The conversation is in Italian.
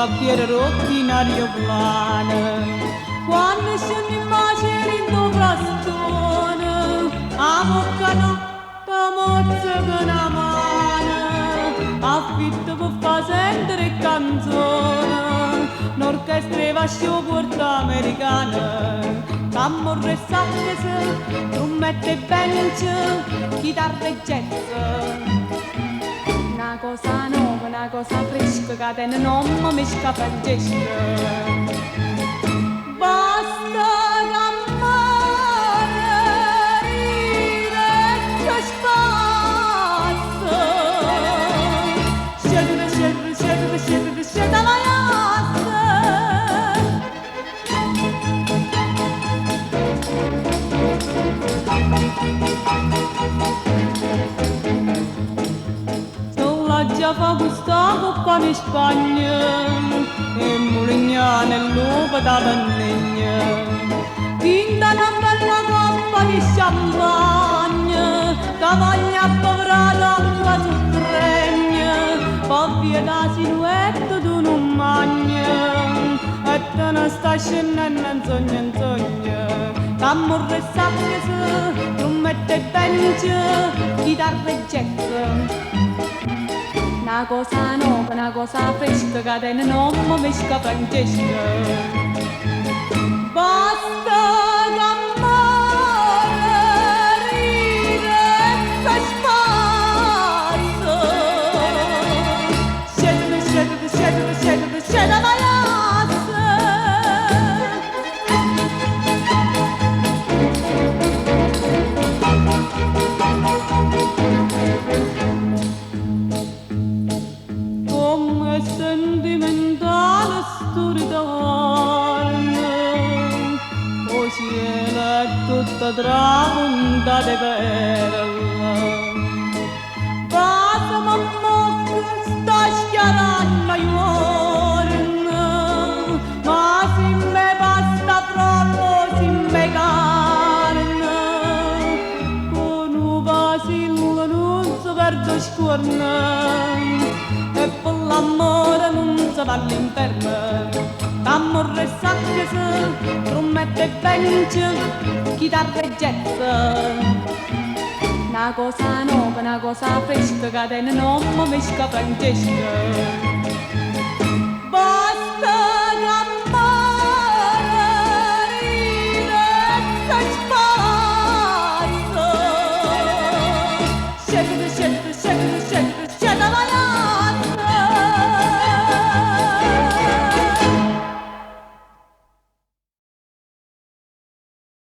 bicchiere rotti in aeroplano. Quando scendi in maceri in tuo frastone, a bocca no, ta mozza che una mano, affitto per far sentire canzone, un'orchestra e vascio porta americana, tamburo e sax, trombette e bench, chitarra e jazz. Una cosa nuova, una cosa fresca, che te non mi mesca Francesca. Basta cammare, rire che spazza. Scendere, scendere, scendere, scendere, scendere la già fa Gustavo qua in Spagna e Mulignano e l'uva da Vannegna tinta una bella coppa di champagne cavaglia povrata acqua sul tregno poi via da siluetta d'un un magno e te ne sta scendendo in sogno tamburo e sax trombette e bench chitarra e jazz. Una cosa nuova, una cosa fresca, che te non mi mesca Francesca. Basta cammare, rire che spazza. Scendere, scendere, scendere, scendere, scendere la sentimentale storia d'amore così è tutta tramontata e bella basta mamma che sta schiarando i cuore ma se me basta proprio se me carne con un vasillo non si perde scorno e per l'amore non si va all'inferno tamburo e sax, trombette e bench, chitarra e jazz. Una cosa nuova, una cosa fresca, che te non mi mesca Francesca. Basta cammare, rire che spazza. Scendere, scendere, scendere, scendere, scendere, vai là.